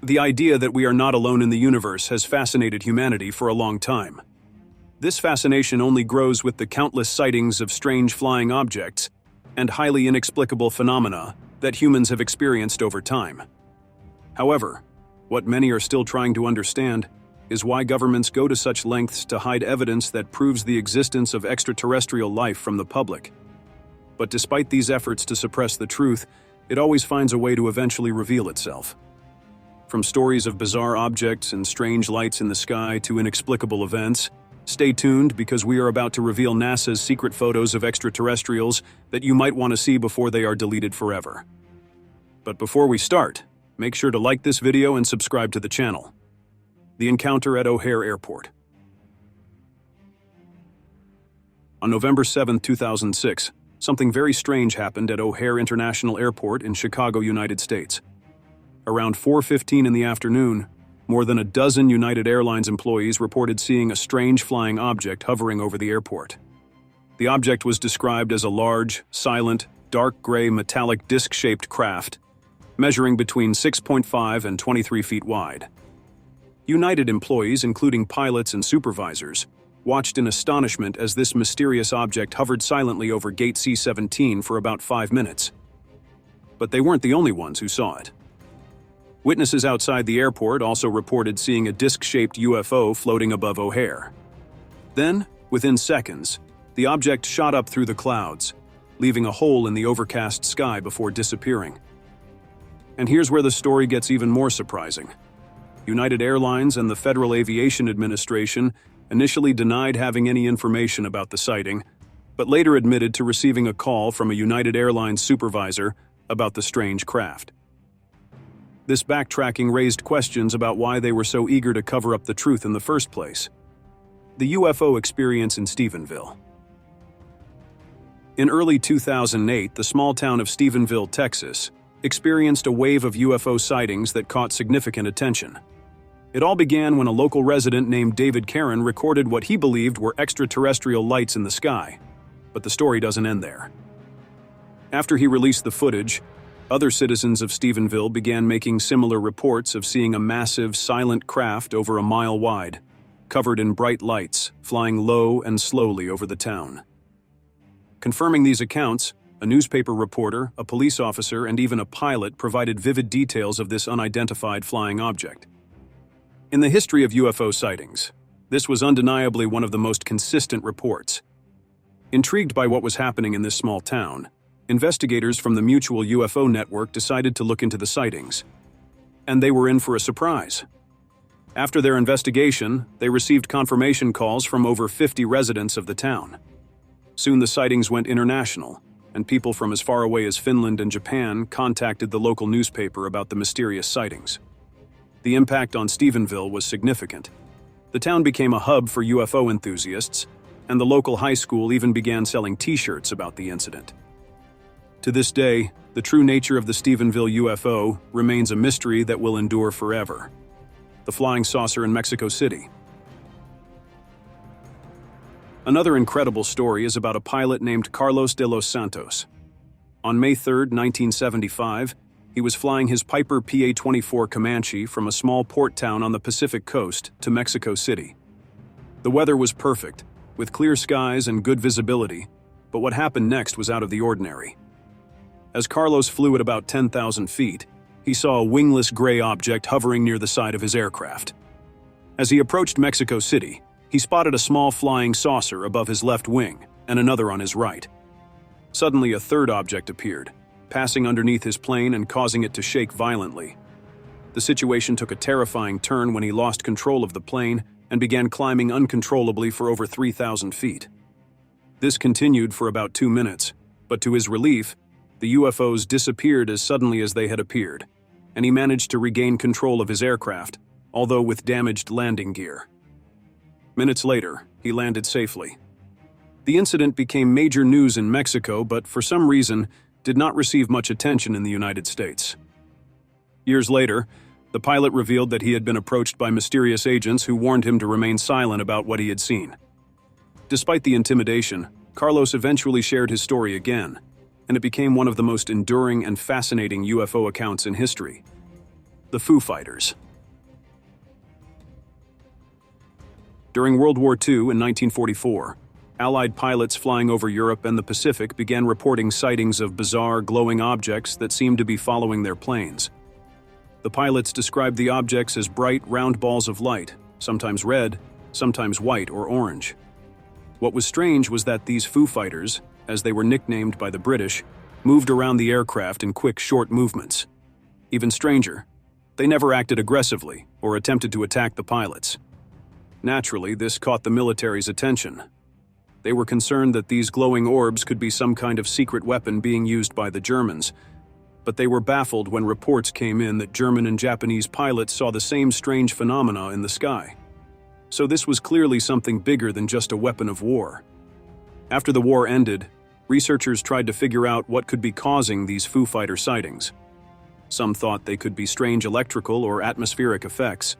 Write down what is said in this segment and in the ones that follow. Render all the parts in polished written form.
The idea that we are not alone in the universe has fascinated humanity for a long time. This fascination only grows with the countless sightings of strange flying objects and highly inexplicable phenomena that humans have experienced over time. However, what many are still trying to understand is why governments go to such lengths to hide evidence that proves the existence of extraterrestrial life from the public. But despite these efforts to suppress the truth, it always finds a way to eventually reveal itself. From stories of bizarre objects and strange lights in the sky to inexplicable events, stay tuned because we are about to reveal NASA's secret photos of extraterrestrials that you might want to see before they are deleted forever. But before we start, make sure to like this video and subscribe to the channel. The encounter at O'Hare Airport. On November 7, 2006, something very strange happened at O'Hare International Airport in Chicago, United States. Around 4:15 in the afternoon, more than a dozen United Airlines employees reported seeing a strange flying object hovering over the airport. The object was described as a large, silent, dark gray metallic disc-shaped craft, measuring between 6.5 and 23 feet wide. United employees, including pilots and supervisors, watched in astonishment as this mysterious object hovered silently over Gate C-17 for about 5 minutes. But they weren't the only ones who saw it. Witnesses outside the airport also reported seeing a disc-shaped UFO floating above O'Hare. Then, within seconds, the object shot up through the clouds, leaving a hole in the overcast sky before disappearing. And here's where the story gets even more surprising. United Airlines and the Federal Aviation Administration initially denied having any information about the sighting, but later admitted to receiving a call from a United Airlines supervisor about the strange craft. This backtracking raised questions about why they were so eager to cover up the truth in the first place. The UFO experience in Stephenville. In early 2008, the small town of Stephenville, Texas, experienced a wave of UFO sightings that caught significant attention. It all began when a local resident named David Caron recorded what he believed were extraterrestrial lights in the sky. But the story doesn't end there. After he released the footage, other citizens of Stephenville began making similar reports of seeing a massive, silent craft over a mile wide, covered in bright lights, flying low and slowly over the town. Confirming these accounts, a newspaper reporter, a police officer, and even a pilot provided vivid details of this unidentified flying object. In the history of UFO sightings, this was undeniably one of the most consistent reports. Intrigued by what was happening in this small town, investigators from the Mutual UFO Network decided to look into the sightings. And they were in for a surprise. After their investigation, they received confirmation calls from over 50 residents of the town. Soon the sightings went international, and people from as far away as Finland and Japan contacted the local newspaper about the mysterious sightings. The impact on Stephenville was significant. The town became a hub for UFO enthusiasts, and the local high school even began selling T-shirts about the incident. To this day, the true nature of the Stephenville UFO remains a mystery that will endure forever. The flying saucer in Mexico City. Another incredible story is about a pilot named Carlos de los Santos. On May 3, 1975, he was flying his Piper PA-24 Comanche from a small port town on the Pacific coast to Mexico City. The weather was perfect, with clear skies and good visibility, but what happened next was out of the ordinary. As Carlos flew at about 10,000 feet, he saw a wingless gray object hovering near the side of his aircraft. As he approached Mexico City, he spotted a small flying saucer above his left wing and another on his right. Suddenly, a third object appeared, passing underneath his plane and causing it to shake violently. The situation took a terrifying turn when he lost control of the plane and began climbing uncontrollably for over 3,000 feet. This continued for about 2 minutes, but to his relief, the UFOs disappeared as suddenly as they had appeared, and he managed to regain control of his aircraft, although with damaged landing gear. Minutes later, he landed safely. The incident became major news in Mexico, but for some reason, did not receive much attention in the United States. Years later, the pilot revealed that he had been approached by mysterious agents who warned him to remain silent about what he had seen. Despite the intimidation, Carlos eventually shared his story again, and it became one of the most enduring and fascinating UFO accounts in history. The Foo Fighters. During World War II in 1944, Allied pilots flying over Europe and the Pacific began reporting sightings of bizarre, glowing objects that seemed to be following their planes. The pilots described the objects as bright, round balls of light, sometimes red, sometimes white or orange. What was strange was that these Foo Fighters, as they were nicknamed by the British, moved around the aircraft in quick, short movements. Even stranger, they never acted aggressively or attempted to attack the pilots. Naturally, this caught the military's attention. They were concerned that these glowing orbs could be some kind of secret weapon being used by the Germans, but they were baffled when reports came in that German and Japanese pilots saw the same strange phenomena in the sky. So this was clearly something bigger than just a weapon of war. After the war ended, researchers tried to figure out what could be causing these Foo Fighter sightings. Some thought they could be strange electrical or atmospheric effects,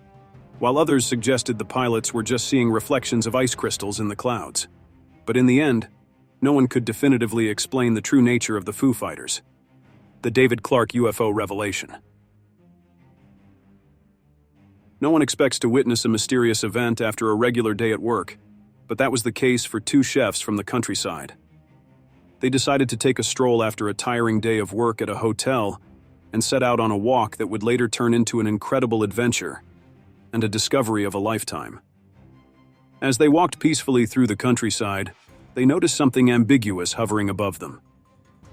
while others suggested the pilots were just seeing reflections of ice crystals in the clouds. But in the end, no one could definitively explain the true nature of the Foo Fighters. The David Clark UFO revelation. No one expects to witness a mysterious event after a regular day at work, but that was the case for two chefs from the countryside. They decided to take a stroll after a tiring day of work at a hotel and set out on a walk that would later turn into an incredible adventure and a discovery of a lifetime. As they walked peacefully through the countryside, they noticed something ambiguous hovering above them.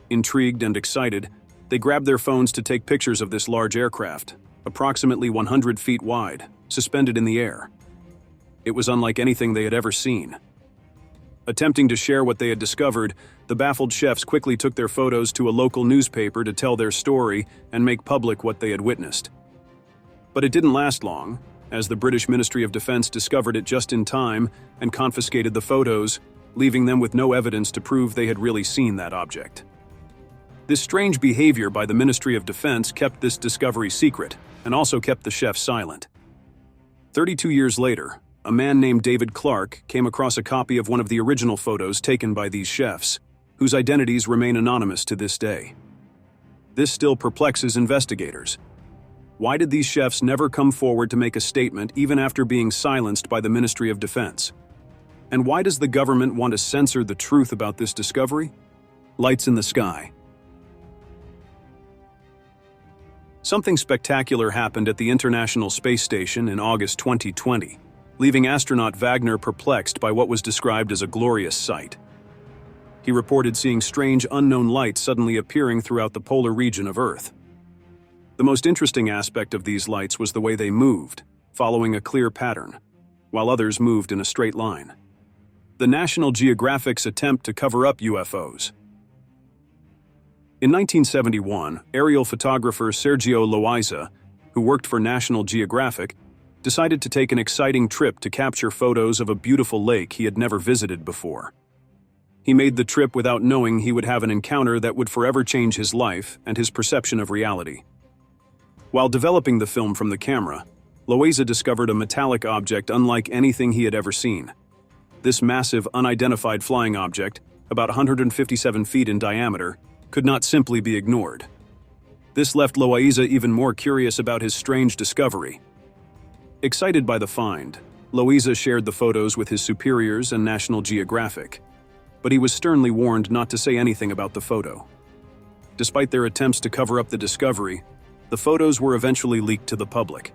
Intrigued and excited, they grabbed their phones to take pictures of this large aircraft, approximately 100 feet wide, suspended in the air. It was unlike anything they had ever seen. Attempting to share what they had discovered, the baffled chefs quickly took their photos to a local newspaper to tell their story and make public what they had witnessed. But it didn't last long, as the British Ministry of Defense discovered it just in time and confiscated the photos, leaving them with no evidence to prove they had really seen that object. This strange behavior by the Ministry of Defense kept this discovery secret and also kept the chefs silent. 32 years later, a man named David Clark came across a copy of one of the original photos taken by these chefs, whose identities remain anonymous to this day. This still perplexes investigators. Why did these chefs never come forward to make a statement even after being silenced by the Ministry of Defense? And why does the government want to censor the truth about this discovery? Lights in the sky. Something spectacular happened at the International Space Station in August 2020, leaving astronaut Wagner perplexed by what was described as a glorious sight. He reported seeing strange unknown lights suddenly appearing throughout the polar region of Earth. The most interesting aspect of these lights was the way they moved, following a clear pattern, while others moved in a straight line. The National Geographic's attempt to cover up UFOs. In 1971, aerial photographer Sergio Loaiza, who worked for National Geographic, decided to take an exciting trip to capture photos of a beautiful lake he had never visited before. He made the trip without knowing he would have an encounter that would forever change his life and his perception of reality. While developing the film from the camera, Loaiza discovered a metallic object unlike anything he had ever seen. This massive, unidentified flying object, about 157 feet in diameter, could not simply be ignored. This left Loaiza even more curious about his strange discovery. Excited by the find, Loaiza shared the photos with his superiors and National Geographic, but he was sternly warned not to say anything about the photo. Despite their attempts to cover up the discovery, the photos were eventually leaked to the public.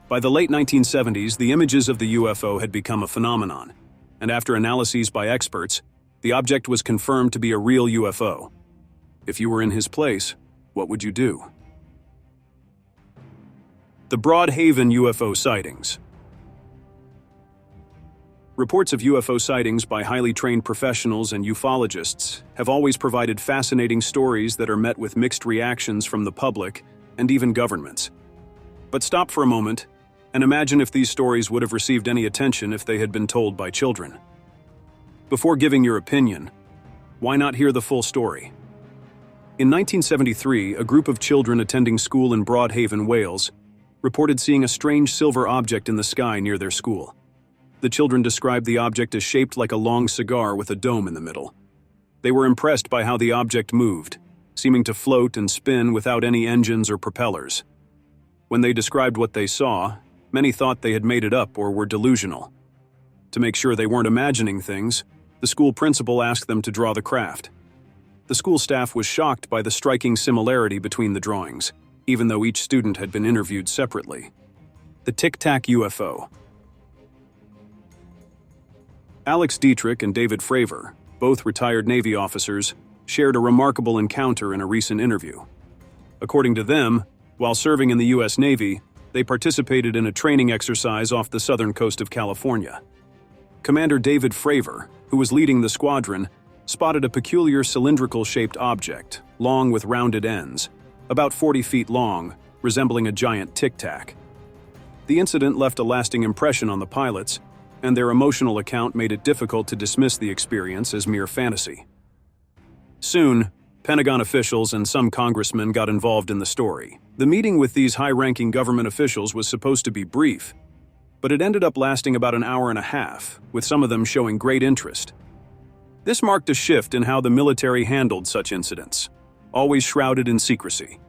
By the late 1970s, the images of the UFO had become a phenomenon, and after analyses by experts, the object was confirmed to be a real UFO. If you were in his place, what would you do? The Broadhaven UFO sightings. Reports of UFO sightings by highly trained professionals and ufologists have always provided fascinating stories that are met with mixed reactions from the public and even governments. But stop for a moment and imagine if these stories would have received any attention if they had been told by children. Before giving your opinion, why not hear the full story? In 1973, a group of children attending school in Broadhaven, Wales, reported seeing a strange silver object in the sky near their school. The children described the object as shaped like a long cigar with a dome in the middle. They were impressed by how the object moved, seeming to float and spin without any engines or propellers. When they described what they saw, many thought they had made it up or were delusional. To make sure they weren't imagining things, the school principal asked them to draw the craft. The school staff was shocked by the striking similarity between the drawings, even though each student had been interviewed separately. The Tic Tac UFO. Alex Dietrich and David Fravor, both retired Navy officers, shared a remarkable encounter in a recent interview. According to them, while serving in the U.S. Navy, they participated in a training exercise off the southern coast of California. Commander David Fravor, who was leading the squadron, spotted a peculiar cylindrical-shaped object, long with rounded ends, about 40 feet long, resembling a giant tic-tac. The incident left a lasting impression on the pilots, and their emotional account made it difficult to dismiss the experience as mere fantasy. Soon, Pentagon officials and some congressmen got involved in the story. The meeting with these high-ranking government officials was supposed to be brief, but it ended up lasting about an hour and a half, with some of them showing great interest. This marked a shift in how the military handled such incidents, always shrouded in secrecy.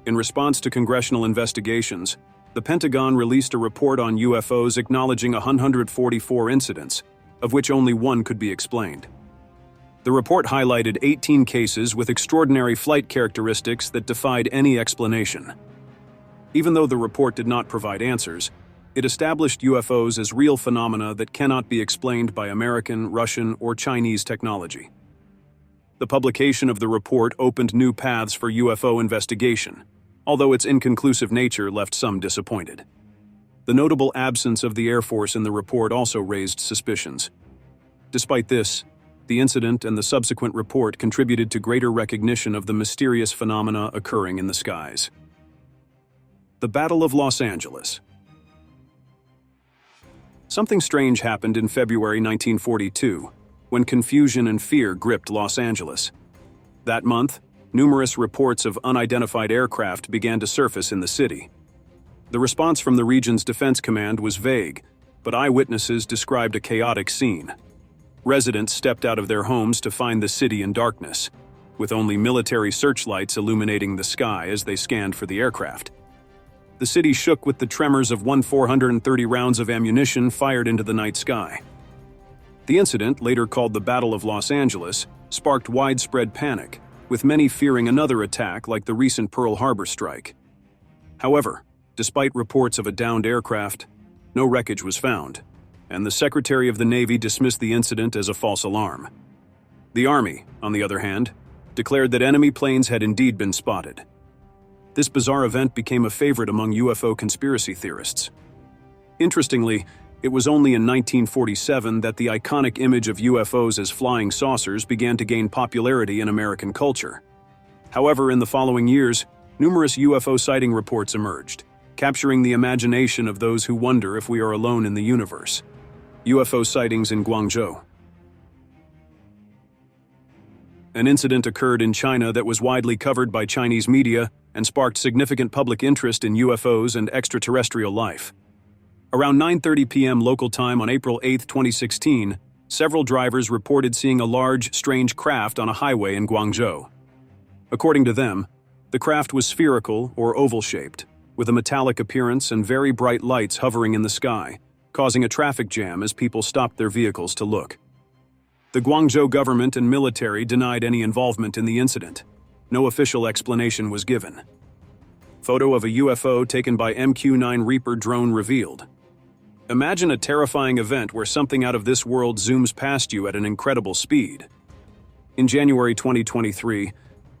In response to congressional investigations, the Pentagon released a report on UFOs acknowledging 144 incidents, of which only one could be explained. The report highlighted 18 cases with extraordinary flight characteristics that defied any explanation. Even though the report did not provide answers, it established UFOs as real phenomena that cannot be explained by American, Russian, or Chinese technology. The publication of the report opened new paths for UFO investigation, although its inconclusive nature left some disappointed. The notable absence of the Air Force in the report also raised suspicions. Despite this, the incident and the subsequent report contributed to greater recognition of the mysterious phenomena occurring in the skies. The Battle of Los Angeles. Something strange happened in February 1942, when confusion and fear gripped Los Angeles. That month, numerous reports of unidentified aircraft began to surface in the city. The response from the region's defense command was vague, but eyewitnesses described a chaotic scene. Residents stepped out of their homes to find the city in darkness, with only military searchlights illuminating the sky as they scanned for the aircraft. The city shook with the tremors of 430 rounds of ammunition fired into the night sky. The incident, later called the Battle of Los Angeles, sparked widespread panic, with many fearing another attack like the recent Pearl Harbor strike. However, despite reports of a downed aircraft, no wreckage was found, and the Secretary of the Navy dismissed the incident as a false alarm. The Army, on the other hand, declared that enemy planes had indeed been spotted. This bizarre event became a favorite among UFO conspiracy theorists. Interestingly, it was only in 1947 that the iconic image of UFOs as flying saucers began to gain popularity in American culture. However, in the following years, numerous UFO sighting reports emerged, capturing the imagination of those who wonder if we are alone in the universe. UFO sightings in Guangzhou. An incident occurred in China that was widely covered by Chinese media and sparked significant public interest in UFOs and extraterrestrial life. Around 9:30 p.m. local time on April 8, 2016, several drivers reported seeing a large, strange craft on a highway in Guangzhou. According to them, the craft was spherical or oval-shaped, with a metallic appearance and very bright lights hovering in the sky, causing a traffic jam as people stopped their vehicles to look. The Guangzhou government and military denied any involvement in the incident. No official explanation was given. Photo of a UFO taken by MQ-9 Reaper drone revealed. Imagine a terrifying event where something out of this world zooms past you at an incredible speed. In January 2023,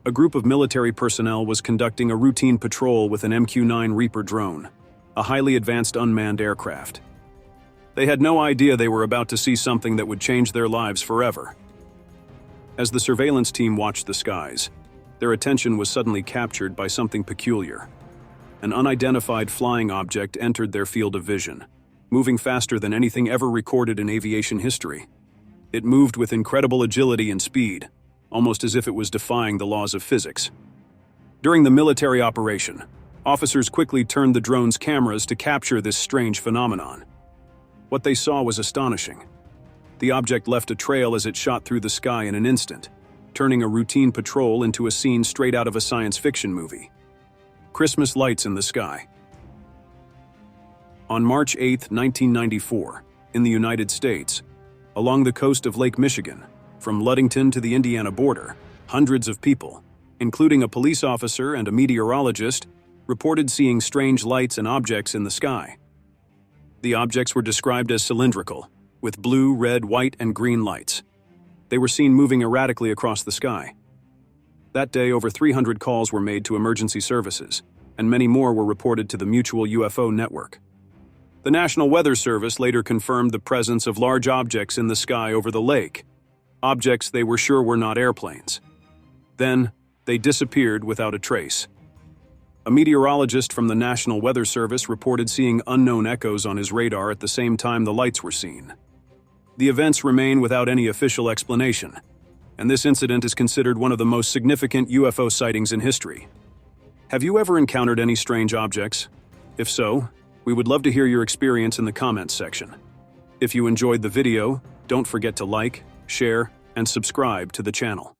a group of military personnel was conducting a routine patrol with an MQ-9 Reaper drone, a highly advanced unmanned aircraft. They had no idea they were about to see something that would change their lives forever. As the surveillance team watched the skies, their attention was suddenly captured by something peculiar. An unidentified flying object entered their field of vision, moving faster than anything ever recorded in aviation history. It moved with incredible agility and speed, almost as if it was defying the laws of physics. During the military operation, officers quickly turned the drone's cameras to capture this strange phenomenon. What they saw was astonishing. The object left a trail as it shot through the sky in an instant, turning a routine patrol into a scene straight out of a science fiction movie. Christmas lights in the sky. On March 8, 1994, in the United States, along the coast of Lake Michigan, from Ludington to the Indiana border, hundreds of people, including a police officer and a meteorologist, reported seeing strange lights and objects in the sky. The objects were described as cylindrical, with blue, red, white, and green lights. They were seen moving erratically across the sky. That day, over 300 calls were made to emergency services, and many more were reported to the Mutual UFO Network. The National Weather Service later confirmed the presence of large objects in the sky over the lake, objects they were sure were not airplanes. Then, they disappeared without a trace. A meteorologist from the National Weather Service reported seeing unknown echoes on his radar at the same time the lights were seen. The events remain without any official explanation, and this incident is considered one of the most significant UFO sightings in history. Have you ever encountered any strange objects? If so, we would love to hear your experience in the comments section. If you enjoyed the video, don't forget to like, share, and subscribe to the channel.